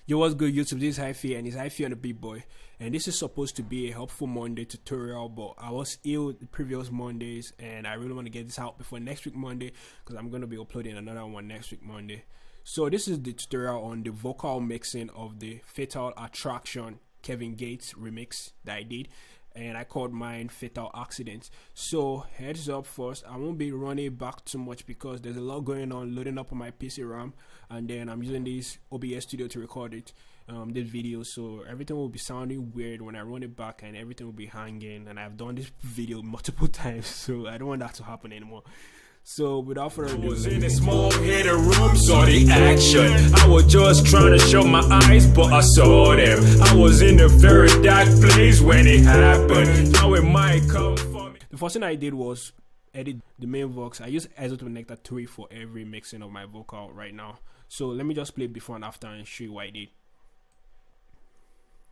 Yo, what's good YouTube? This is Hyphy and it's Hyphy on the Big Boy, and this is supposed to be a helpful Monday tutorial, but I was ill the previous Mondays and I really want to get this out before next week Monday because I'm going to be uploading another one next week Monday. So this is the tutorial on the vocal mixing of the Fatal Attraction Kevin Gates remix that I did, and I called mine Fatal Accident. So heads up, first I won't be running back too much because there's a lot going on loading up on my PC RAM, and then I'm using this OBS Studio to record it, this video, so everything will be sounding weird when I run it back and everything will be hanging, and I've done this video multiple times, so I don't want that to happen anymore. So without further ado, I was in a small hidden room, saw the action. I was just trying to shut my eyes, but I saw them. I was in a very dark place when it happened. Now it might come for me. The first thing I did was edit the main vox. I use Izotope Nectar 3 for every mixing of my vocal right now. So let me just play before and after and show you what I did.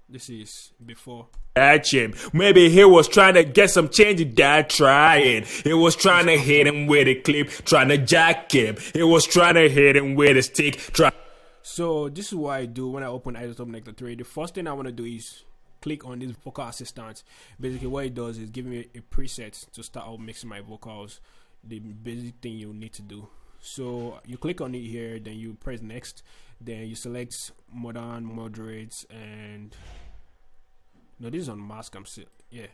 This is before. Catch him. Maybe he was trying to get some change in that trying. He was trying to hit him with a clip, trying to jack him. He was trying to hit him with a stick. So this is what I do when I open Izotope Nectar 3. The first thing I want to do is click on this vocal assistant. Basically what it does is give me a preset to start out mixing my vocals. The basic thing you need to do. So you click on it here, then you press next, then you select modern, moderate, and no, this is on mask. I'm still, yeah,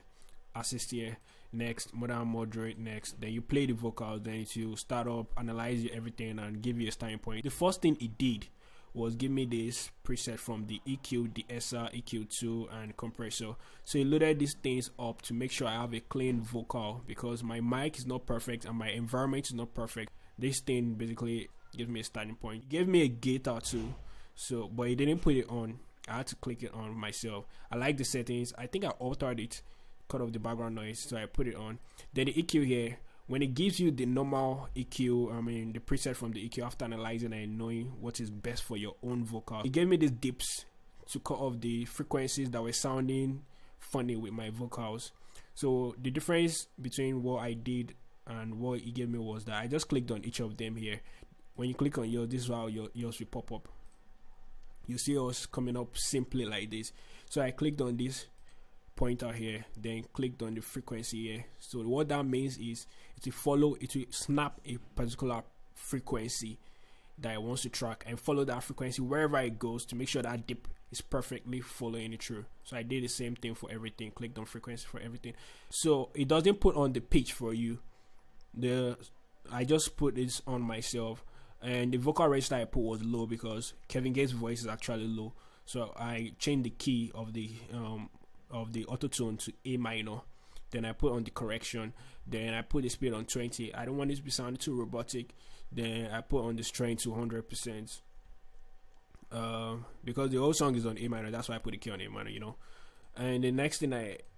assist here. Next, modern, moderate, next. Then you play the vocals, then you start up, analyze everything, and give you a starting point. The first thing it did was give me this preset from the EQ, the SR, EQ2, and compressor. So it loaded these things up to make sure I have a clean vocal because my mic is not perfect and my environment is not perfect. This thing basically gives me a starting point. It gave me a gate or two, so but it didn't put it on. I had to click it on myself. I like the settings. I think I altered it, cut off the background noise, so I put it on. Then the EQ here, when it gives you the normal EQ, I mean the preset from the EQ after analyzing and knowing what is best for your own vocal, it gave me these dips to cut off the frequencies that were sounding funny with my vocals. So the difference between what I did and what it gave me was that I just clicked on each of them here. When you click on yours, this is how yours will pop up. You see yours coming up simply like this. So I clicked on this pointer here, then clicked on the frequency here. So what that means is it will snap a particular frequency that it wants to track and follow that frequency wherever it goes to make sure that dip is perfectly following it through. So I did the same thing for everything, clicked on frequency for everything. So it doesn't put on the pitch for you. I just put this on myself, and the vocal register I put was low because Kevin Gates' voice is actually low. So I changed the key of the auto-tune to A minor. Then I put on the correction. Then I put the speed on 20. I don't want it to be sounding too robotic. Then I put on the strength to 100%. Because the whole song is on A minor, that's why I put the key on A minor, you know. And the next thing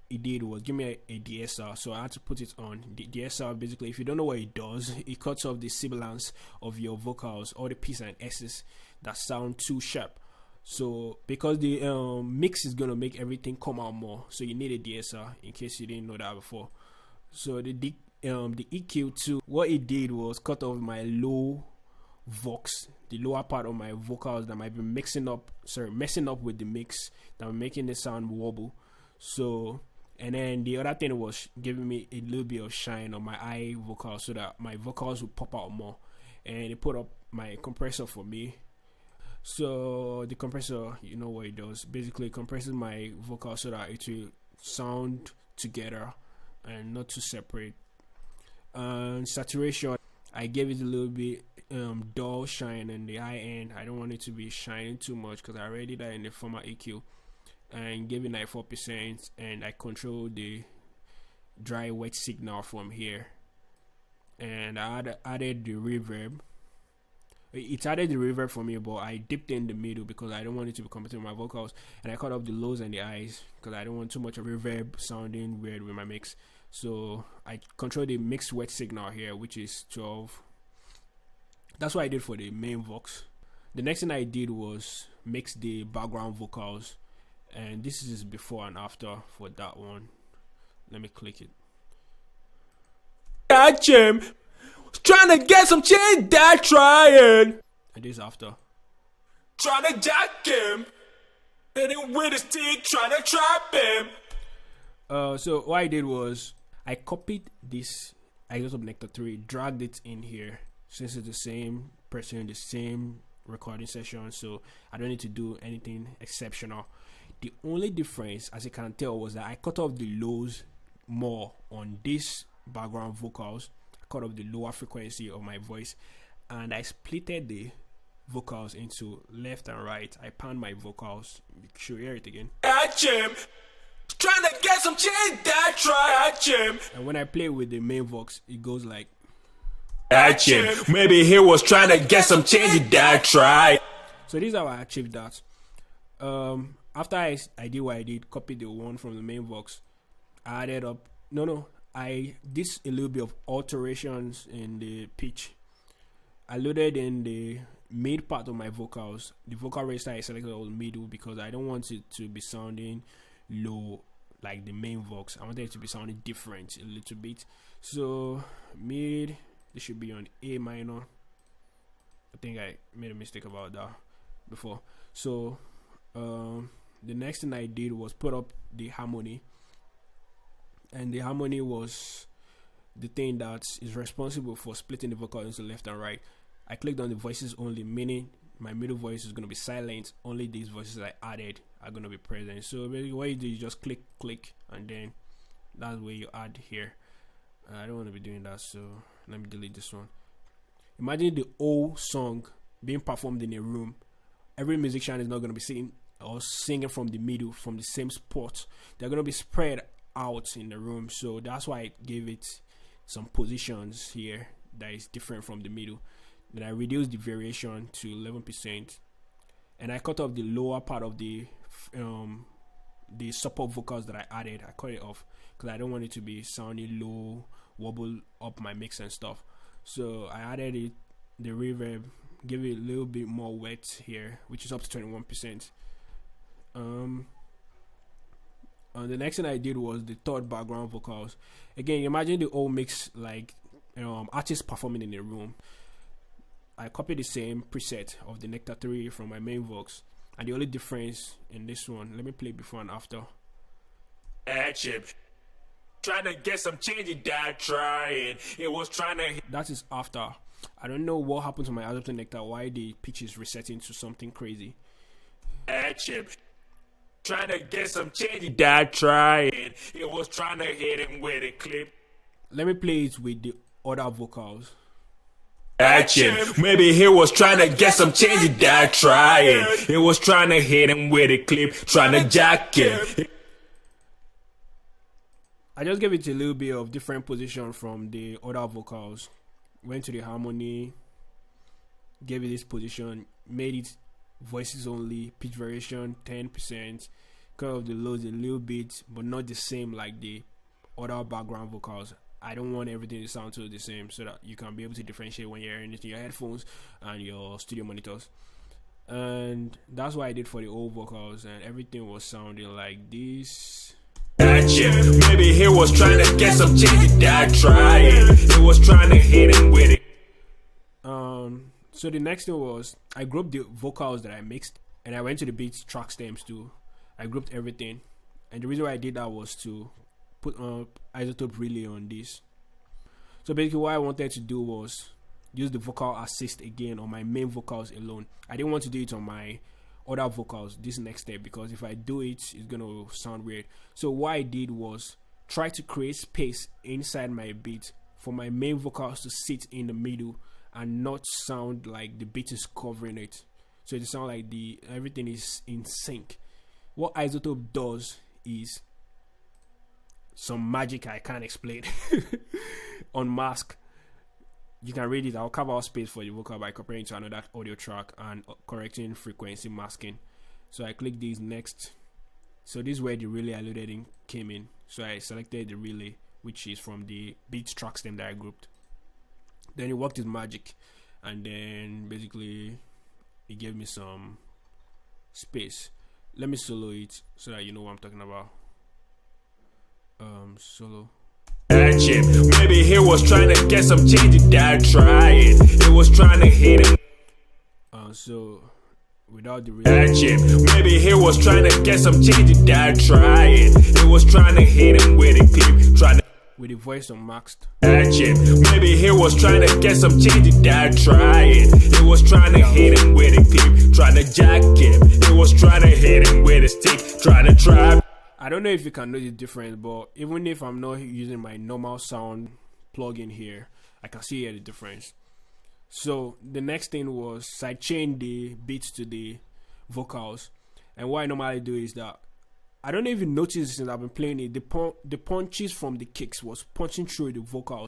it did was give me a DSR, so I had to put it on. The DSR, basically, if you don't know what it does, it cuts off the sibilance of your vocals, all the P's and S's that sound too sharp. So because the mix is gonna make everything come out more, so you need a DSR in case you didn't know that before. So the EQ2, what it did was cut off my low vox, the lower part of my vocals that might be messing up with the mix, that were making the sound wobble. So, and then the other thing was giving me a little bit of shine on my eye vocals so that my vocals would pop out more. And it put up my compressor for me. So the compressor, you know what it does, basically it compresses my vocals so that it will sound together and not too separate. Saturation, I gave it a little bit dull shine in the high end. I don't want it to be shining too much because I already did that in the former EQ, and gave it 94%, and I control the dry wet signal from here, and I added the reverb. It added the reverb for me, but I dipped in the middle because I don't want it to be competing with my vocals, and I cut off the lows and the highs because I don't want too much of reverb sounding weird with my mix. So I control the mixed wet signal here, which is 12. That's what I did for the main vox. The next thing I did was mix the background vocals, and this is before and after for that one. Let me click it. Catch him. Trying to get some change that trying. And this after. trying to jack him. Hitting with his teeth, trying to trap him. So what I did was I copied this Izotope Nectar 3, dragged it in here since it's the same person, the same recording session, so I don't need to do anything exceptional. The only difference, as you can tell, was that I cut off the lows more on this background vocals. I cut off the lower frequency of my voice, and I splitted the vocals into left and right. I panned my vocals. Should we hear it again? Jim, trying to get some change that try Jim. And when I play with the main vox, it goes like Jim. Maybe he was trying to get some change that try. So this is how I achieved that. After I did what I did, copied the one from the main vox, I added up. I did a little bit of alterations in the pitch. I loaded in the mid part of my vocals. The vocal register I selected was middle because I don't want it to be sounding low like the main vox. I wanted it to be sounding different a little bit. So mid, this should be on A minor. I think I made a mistake about that before. So the next thing I did was put up the harmony, and the harmony was the thing that is responsible for splitting the vocal into left and right. I clicked on the voices only, meaning my middle voice is going to be silent. Only these voices I added are going to be present. So basically what you do is just click, and then that's where you add here. I don't want to be doing that, so let me delete this one. Imagine the whole song being performed in a room. Every musician is not going to be singing or singing from the middle, from the same spot. They're going to be spread out in the room. So that's why I gave it some positions here that is different from the middle. Then I reduced the variation to 11%, and I cut off the lower part of the support vocals that I added. I cut it off because I don't want it to be sounding low, wobble up my mix and stuff. So I added it, the reverb, give it a little bit more wet here, which is up to 21%. The next thing I did was the third background vocals. Again, imagine the whole mix like artists performing in a room. I copied the same preset of the Nectar 3 from my main vox, and the only difference in this one, let me play before and after. Chip, trying to get some change in that trying. It was trying to. That is after. I don't know what happened to my Adobe Nectar, why the pitch is resetting to something crazy. Chip, trying to get some change in that trying. It was trying to hit him with a clip. Let me play it with the other vocals. Maybe he was trying to get some change in that trying. It was trying to hit him with a clip, trying to jack him. I just gave it a little bit of different position from the other vocals. Went to the harmony, gave it this position, made it voices only, pitch variation 10%, cut off the lows a little bit, but not the same like the other background vocals. I don't want everything to sound the same, so that you can be able to differentiate when you're hearing it in your headphones and your studio monitors. And that's what I did for the old vocals, and everything was sounding like this. Maybe he was trying to get some change in that trying. He was trying to hit him with it. So the next thing was I grouped the vocals that I mixed, and I went to the beat track stems too. I grouped everything, and the reason why I did that was to put Izotope relay on this. So basically what I wanted to do was use the vocal assist again on my main vocals alone. I didn't want to do it on my other vocals this next step, because if I do it, it's gonna sound weird. So what I did was try to create space inside my beat for my main vocals to sit in the middle and not sound like the beat is covering it. So it sound like everything is in sync. What Izotope does is some magic I can't explain. On mask, you can read it. I'll carve out space for the vocal by comparing to another audio track and correcting frequency masking. So I click this next. So this is where the relay I loaded in came in. So I selected the relay, which is from the beat track stem that I grouped. Then it worked its magic, and then basically it gave me some space. Let me solo it so that you know what I'm talking about. Solo. Maybe he was trying to get some change in that trying. It was trying to hit him. So without the action. Maybe he was trying to get some change, that try it. He was trying to hit him with a clip, trying to with the voice unmasked. action. Maybe he was trying to get some change, that try it. He was trying to hit him with a clip, trying to jack him. He was trying to hit him with a stick, trying to trap. I don't know if you can know the difference, but even if I'm not using my normal sound plugin here, I can see the difference. So the next thing was sidechain the beats to the vocals, and what I normally do is that I don't even notice since I've been playing it. The punches from the kicks was punching through the vocals.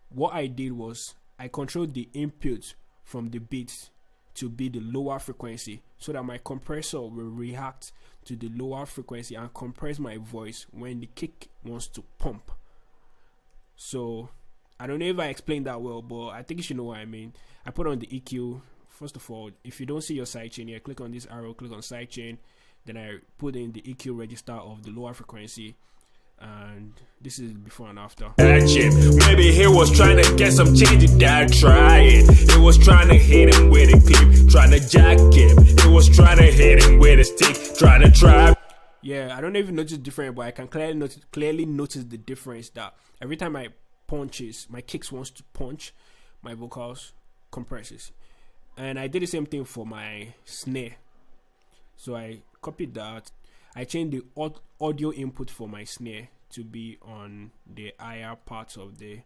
What I did was I controlled the input from the beats to be the lower frequency, so that my compressor will react to the lower frequency and compress my voice when the kick wants to pump. So I don't know if I explained that well, but I think you should know what I mean. I put on the EQ. First of all, if you don't see your sidechain here, click on this arrow, click on sidechain. Then I put in the EQ register of the lower frequency, and this is before and after. Action. Maybe he was trying to get some change, that try it. He was trying to hit him with a clip, trying to jack him. He was trying to hit him with a stick, trying to trap. Yeah, I don't know if you notice the difference, but I can clearly notice the difference that every time I punches, my kicks wants to punch, my vocals compresses. And I did the same thing for my snare. So I copied that. I changed the audio input for my snare to be on the higher parts of the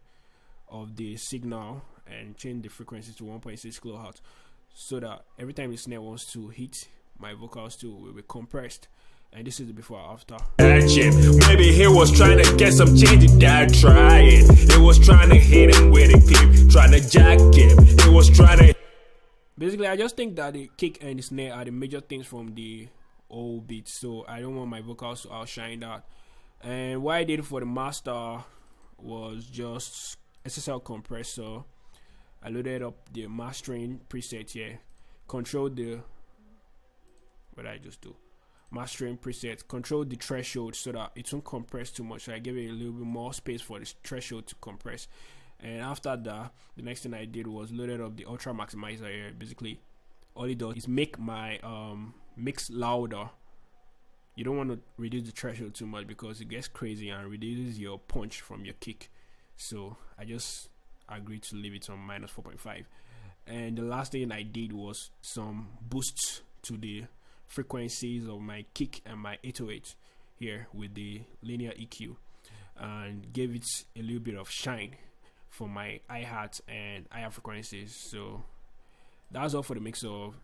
signal, and change the frequency to 1.6 kHz, so that every time the snare wants to hit, my vocals too will be compressed. And this is the before and after. Action. Maybe he was trying to get some change, that try it. He was trying to hit him with a clip, trying to jack him. He was trying to. Basically, I just think that the kick and the snare are the major things from the whole beat, so I don't want my vocals to outshine that. And what I did for the master was just SSL compressor. I loaded up the mastering preset here, control the what did I just do? Mastering preset, control the threshold so that it won't compress too much. So I gave it a little bit more space for the threshold to compress. And after that, the next thing I did was loaded up the ultra maximizer here. Basically, all it does is make my mix louder. You don't want to reduce the threshold too much because it gets crazy and reduces your punch from your kick. So I just agreed to leave it on -4.5. And the last thing I did was some boosts to the frequencies of my kick and my 808 here with the linear EQ, and gave it a little bit of shine for my hi-hat and higher frequencies. So that's all for the mix of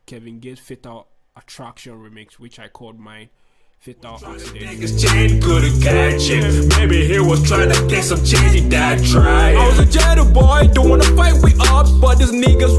Kevin Gates' Fatal Attraction remix, which I called mine Fatal Accident. His chain couldn't catch him. Maybe he was trying to get some change, that try. I was a jedi boy, don't wanna fight with ops, but these niggas